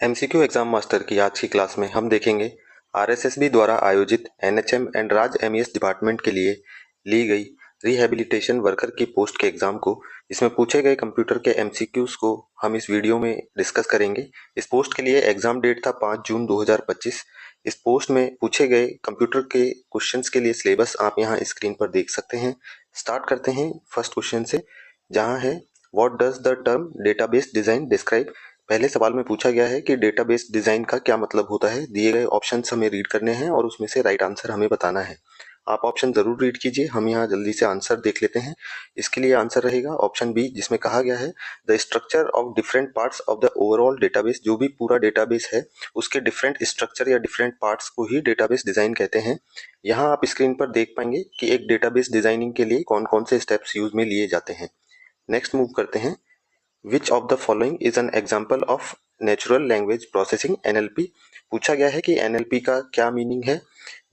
MCQ exam master की आज की क्लास में हम देखेंगे आरएसएसबी द्वारा आयोजित एनएचएम एंड राज्य एमईएस डिपार्टमेंट के लिए ली गई रिहैबिलिटेशन वर्कर की पोस्ट के एग्जाम को। इसमें पूछे गए कंप्यूटर के एमसीक्यूज को हम इस वीडियो में डिस्कस करेंगे। इस पोस्ट के लिए एग्जाम डेट था 5 जून 2025। इस पोस्ट में पूछे गए कंप्यूटर के क्वेश्चंस के लिए सिलेबस आप यहाँ स्क्रीन पर देख सकते हैं। स्टार्ट करते हैं फर्स्ट क्वेश्चन से, जहाँ है what does the term database design describe. पहले सवाल में पूछा गया है कि डेटाबेस डिजाइन का क्या मतलब होता है। दिए गए ऑप्शंस हमें रीड करने हैं और उसमें से राइट आंसर हमें बताना है। आप ऑप्शन जरूर रीड कीजिए, हम यहाँ जल्दी से आंसर देख लेते हैं। इसके लिए आंसर रहेगा ऑप्शन बी, जिसमें कहा गया है the structure of different parts of the overall database. जो भी पूरा डेटाबेस है उसके डिफरेंट स्ट्रक्चर या डिफरेंट पार्ट्स को ही डेटाबेस डिजाइन कहते हैं। यहाँ आप स्क्रीन पर देख पाएंगे कि एक डेटाबेस डिजाइनिंग के लिए कौन कौन से स्टेप्स यूज में लिए जाते हैं। नेक्स्ट मूव करते हैं। Which of the following is an example of natural language processing NLP. पूछा गया है कि एनएलपी का क्या मीनिंग है।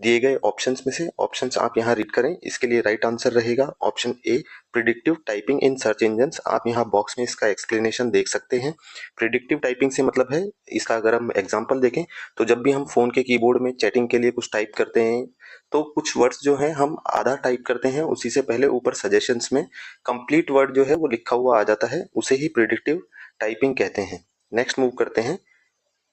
दिए गए ऑप्शंस में से ऑप्शंस आप यहाँ रीड करें। इसके लिए राइट आंसर रहेगा option A, predictive typing in search engines. आप यहाँ बॉक्स में इसका एक्सप्लेनेशन देख सकते हैं। प्रिडिक्टिव टाइपिंग से मतलब है, इसका अगर हम एग्जांपल देखें तो जब भी हम फोन के कीबोर्ड में चैटिंग के लिए कुछ टाइप करते हैं तो कुछ वर्ड्स जो हैं हम आधा टाइप करते हैं, उसी से पहले ऊपर सजेशंस में कंप्लीट वर्ड जो है वो लिखा हुआ आ जाता है, उसे ही प्रिडिक्टिव टाइपिंग कहते हैं। नेक्स्ट मूव करते हैं।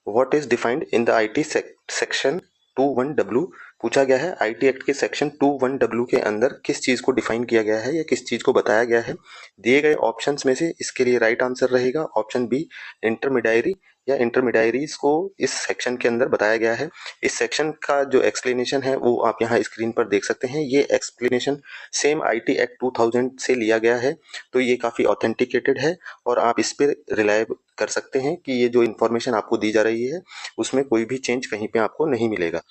What is defined in the IT section 21W। पूछा गया है आईटी एक्ट के सेक्शन 21W के अंदर किस चीज को डिफाइन किया गया है या किस चीज को बताया गया है। दिए गए ऑप्शंस में से इसके लिए राइट आंसर रहेगा ऑप्शन बी, इंटरमीडियरी या इंटरमीडियरीज को इस सेक्शन के अंदर बताया गया है। इस सेक्शन का जो एक्सप्लेनेशन है वो आप यहाँ स्क्रीन पर देख सकते हैं। ये एक्सप्लेनेशन सेम आईटी एक्ट 2000 से लिया गया है, तो ये काफ़ी ऑथेंटिकेटेड है और आप इस पर रिलाय कर सकते हैं कि ये जो इन्फॉर्मेशन आपको दी जा रही है उसमें कोई भी चेंज कहीं पे आपको नहीं मिलेगा।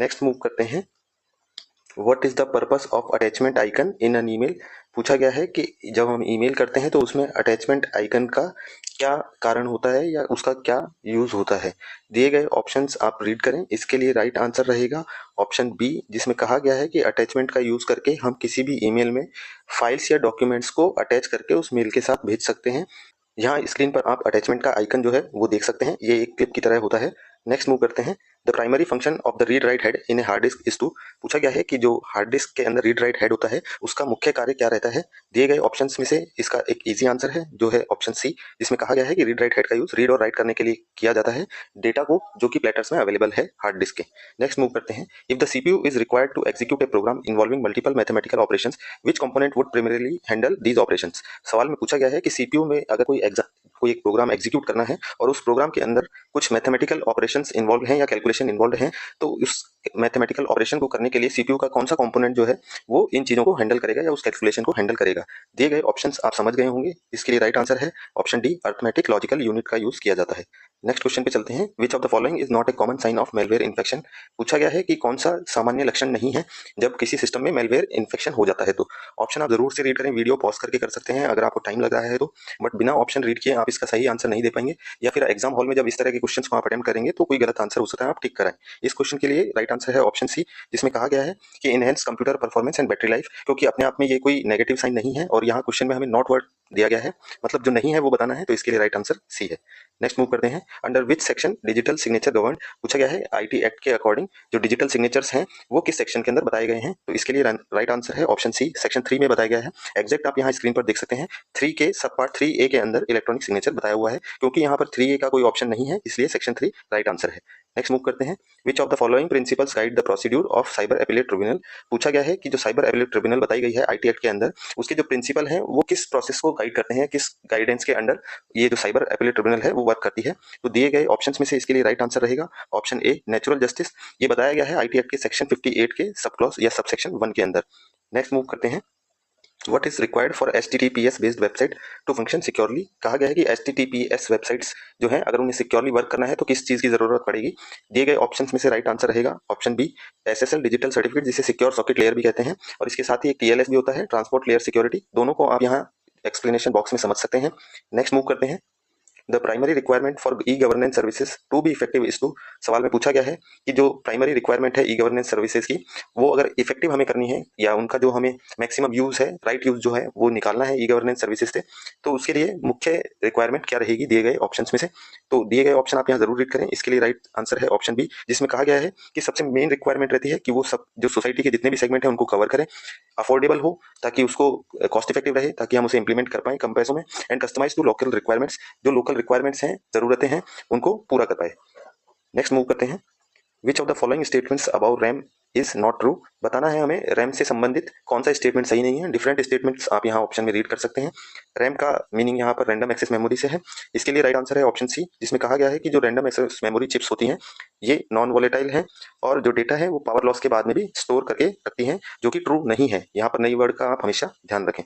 नेक्स्ट मूव करते हैं। What is the purpose of attachment icon in an email. पूछा गया है कि जब हम ईमेल करते हैं तो उसमें अटैचमेंट आइकन का क्या कारण होता है या उसका क्या यूज होता है। दिए गए ऑप्शंस आप रीड करें। इसके लिए राइट आंसर रहेगा ऑप्शन बी, जिसमें कहा गया है कि अटैचमेंट का यूज करके हम किसी भी ईमेल में फाइल्स या डॉक्यूमेंट्स को अटैच करके उस मेल के साथ भेज सकते हैं। यहाँ स्क्रीन पर आप अटैचमेंट का आइकन जो है वो देख सकते हैं, ये एक क्लिप की तरह होता है। नेक्स्ट मूव करते हैं। The primary function of the read write head in a hard disk is to. पूछा गया है कि जो हार्ड डिस्क के अंदर रीड राइट हेड होता है उसका मुख्य कार्य क्या रहता है। दिए गए ऑप्शंस में से इसका एक इजी आंसर है जो है ऑप्शन सी, जिसमें कहा गया है कि रीड राइट हेड का यूज रीड और राइट करने के लिए किया जाता है डेटा को जो कि प्लेटर्स में अवेलेबल है हार्ड डिस्क के। नेक्स्ट मूव करते हैं। If the CPU is required to execute a program involving multiple mathematical operations, which component would primarily handle these operations. सवाल में पूछा गया है कि सीपीयू में अगर कोई एक प्रोग्राम एग्जीक्यूट करना है और उस प्रोग्राम के अंदर कुछ मैथमेटिकल ऑपरेशंस इन्वॉल्व हैं या कैलकुलेशन इन्वॉल्व हैं, तो उस मैथमेटिकल ऑपरेशन को करने के लिए सीपीयू का कौन सा कंपोनेंट जो है वो इन चीजों को हैंडल करेगा या उस कैलकुलेशन को हैंडल करेगा। दिए गए ऑप्शंस आप समझ गए होंगे। इसके लिए राइट आंसर है option D, arithmetic logical unit का यूज किया जाता है। नेक्स्ट क्वेश्चन पे चलते हैं। Which of the following is not a common sign of malware infection. पूछा गया है कि कौन सा सामान्य लक्षण नहीं है जब किसी सिस्टम में मेलवेयर इन्फेक्शन हो जाता है। तो ऑप्शन आप जरूर से रीड करें, वीडियो पॉज करके कर सकते हैं अगर आपको टाइम लग रहा है तो, बट बिना ऑप्शन रीड किए आप इसका सही आंसर नहीं दे पाएंगे, या फिर एग्जाम हॉल में जब इस तरह के क्वेश्चन को आप अटेम्प्ट करेंगे तो कोई गलत आंसर हो सकता है, आप टिक कराएं। इस क्वेश्चन के लिए राइट आंसर है ऑप्शन सी, जिसमें कहा गया है कि enhance computer performance and battery life, क्योंकि अपने आप में ये कोई नेगेटिव साइन नहीं है और यहाँ क्वेश्चन में हमें नॉट वर्ड दिया गया है, मतलब जो नहीं है वो बताना है, तो इसके लिए राइट आंसर सी है। नेक्स्ट मूव करते हैं। Under which section digital signature govern. पूछा गया है आईटी एक्ट के अकॉर्डिंग जो डिजिटल सिग्नेचर्स हैं वो किस सेक्शन के अंदर बताए गए हैं, तो इसके लिए राइट आंसर है ऑप्शन सी, सेक्शन 3 में बताया गया है। एग्जैक्ट आप यहाँ स्क्रीन पर देख सकते हैं 3 के सब पार्ट 3A के अंदर इलेक्ट्रॉनिक सिग्नेचर बताया हुआ है, क्योंकि यहाँ पर 3A का कोई ऑप्शन नहीं है इसलिए सेक्शन 3 राइट आंसर है। नेक्स्ट मूव करते हैं। Which of the following principles guide the procedure of cyber appellate tribunal. पूछा गया है कि जो साइबर एपिलेट ट्रिब्यूनल बताई गई है आईटी एक्ट के अंदर, उसके जो प्रिंसिपल हैं वो किस प्रोसेस को गाइड करते हैं, किस गाइडेंस के अंडर ये जो साइबर एपिलेट ट्रिब्यूनल है वो वर्क करती है। तो दिए गए ऑप्शंस में से इसके लिए राइट आंसर रहेगा ऑप्शन ए, नेचुरल जस्टिस। ये बताया गया है आईटी एक्ट के सेक्शन 58 के सब क्लॉज या सब सेक्शन 1 के अंदर। नेक्स्ट मूव करते हैं। What is required for HTTPS based website to function securely. कहा गया है कि HTTPS वेबसाइट्स जो है अगर उन्हें सिक्योरली वर्क करना है तो किस चीज़ की जरूरत पड़ेगी। दिए गए ऑप्शंस में से राइट आंसर रहेगा option B, SSL digital certificate, जिसे सिक्योर सॉकेट लेयर भी कहते हैं, और इसके साथ ही एक TLS भी होता है, ट्रांसपोर्ट लेयर सिक्योरिटी। दोनों को आप यहाँ एक्सप्लेनेशन बॉक्स में समझ सकते हैं। नेक्स्ट मूव करते हैं। The primary requirement for e governance services to be effective is to, सवाल में पूछा गया है कि जो प्राइमरी रिक्वायरमेंट है ई गवर्नेंस सर्विसेज की, वो अगर इफेक्टिव हमें करनी है या उनका जो हमें मैक्सिमम यूज है, राइट यूज जो है वो निकालना है ई गवर्नेंस सर्विसेज से, तो उसके लिए मुख्य रिक्वायरमेंट क्या रहेगी दिए गए ऑप्शंस में से। तो दिए गए ऑप्शन आप यहाँ जरूर रीड करें। इसके लिए राइट आंसर है ऑप्शन बी, जिसमें कहा गया है कि सबसे मेन रिक्वायरमेंट रहती है कि वो सब जो सोसाइटी के जितने भी सेगमेंट है उनको कवर करें, अफोर्डेबल हो ताकि उसको कॉस्ट इफेक्टिव रहे, ताकि हम उसे इंप्लीमेंट कर पाए कम पैसों में, and customise to local requirements, जो लोकल रिक्वायरमेंट्स हैं, जरूरतें हैं, उनको पूरा कर पाए। नेक्स्ट मूव करते हैं। Which of the following statements about RAM is not true, बताना है हमें रैम से संबंधित कौन सा स्टेटमेंट सही नहीं है। डिफरेंट स्टेटमेंट्स आप यहाँ ऑप्शन में रीड कर सकते हैं। रैम का मीनिंग यहाँ पर रैंडम एक्सेस मेमोरी से है। इसके लिए राइट आंसर है ऑप्शन सी, जिसमें कहा गया है कि जो रैंडम एक्सेस मेमोरी चिप्स होती हैं ये नॉन वोलेटाइल है और जो डेटा है वो पावर लॉस के बाद में भी स्टोर करके रखती हैं, जो कि ट्रू नहीं है। यहाँ पर नई वर्ड का आप हमेशा ध्यान रखें।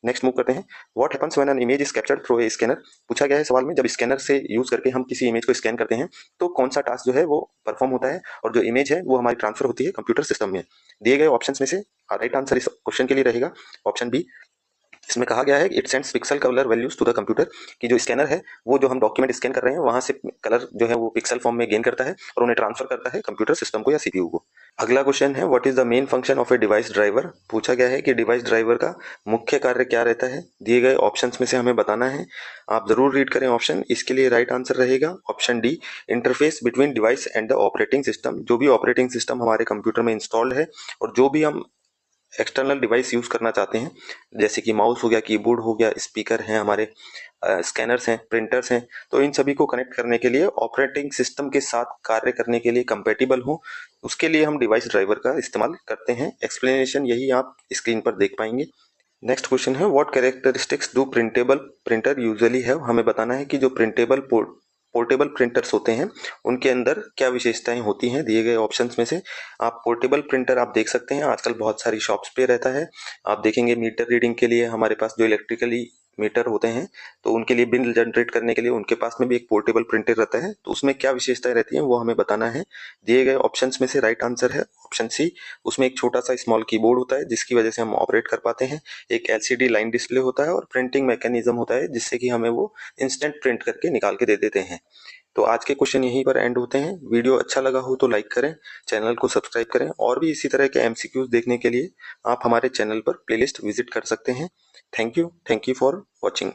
नेक्स्ट मूव करते हैं। What happens when an image is captured through a scanner, पूछा गया है सवाल में जब स्कैनर से यूज करके हम किसी इमेज को स्कैन करते हैं तो कौन सा टास्क जो है वो परफॉर्म होता है और जो इमेज है वो हमारी ट्रांसफर होती है कंप्यूटर सिस्टम में। दिए गए ऑप्शंस में से राइट आंसर इस क्वेश्चन के लिए रहेगा ऑप्शन बी। इसमें कहा गया है it sends pixel colour values to the computer, कि जो स्कैनर है वो जो हम डॉक्यूमेंट स्कैन कर रहे हैं वहां से कलर जो है वो पिक्सल फॉर्म में गेन करता है और उन्हें ट्रांसफर करता है कंप्यूटर सिस्टम को या सीपीयू को। अगला क्वेश्चन है what is the main function of a device driver, पूछा गया है कि डिवाइस ड्राइवर का मुख्य कार्य क्या रहता है। दिए गए ऑप्शंस में से हमें बताना है, आप जरूर रीड करें ऑप्शन। इसके लिए राइट आंसर रहेगा option D, interface between device and the operating system. जो भी ऑपरेटिंग सिस्टम हमारे कंप्यूटर में इंस्टॉल्ड है और जो भी हम एक्सटर्नल डिवाइस यूज करना चाहते हैं, जैसे कि माउस हो गया, कीबोर्ड हो गया, स्पीकर हैं हमारे, स्कैनर्स हैं, प्रिंटर्स हैं, तो इन सभी को कनेक्ट करने के लिए ऑपरेटिंग सिस्टम के साथ कार्य करने के लिए कंपेटिबल हो, उसके लिए हम डिवाइस ड्राइवर का इस्तेमाल करते हैं। एक्सप्लेनेशन यही आप स्क्रीन पर देख पाएंगे। नेक्स्ट क्वेश्चन है what characteristics do printable printer usually है, हमें बताना है कि जो प्रिंटेबल पोर्टेबल प्रिंटर्स होते हैं उनके अंदर क्या विशेषताएं होती हैं। दिए गए ऑप्शंस में से आप पोर्टेबल प्रिंटर आप देख सकते हैं, आजकल बहुत सारी शॉप्स पे रहता है। आप देखेंगे मीटर रीडिंग के लिए हमारे पास जो इलेक्ट्रिकली मीटर होते हैं तो उनके लिए बिल जनरेट करने के लिए उनके पास में भी एक पोर्टेबल प्रिंटर रहता है, तो उसमें क्या विशेषताएं रहती हैं वो हमें बताना है। दिए गए ऑप्शंस में से राइट आंसर है ऑप्शन सी, उसमें एक छोटा सा स्मॉल कीबोर्ड होता है जिसकी वजह से हम ऑपरेट कर पाते हैं, एक एलसीडी लाइन डिस्प्ले होता है और प्रिंटिंग मैकेनिज्म होता है जिससे कि हमें वो इंस्टेंट प्रिंट करके निकाल के दे देते हैं। तो आज के क्वेश्चन यहीं पर एंड होते हैं। वीडियो अच्छा लगा हो तो लाइक करें, चैनल को सब्सक्राइब करें और भी इसी तरह के एमसीक्यूज देखने के लिए आप हमारे चैनल पर प्लेलिस्ट विजिट कर सकते हैं। Thank you for watching.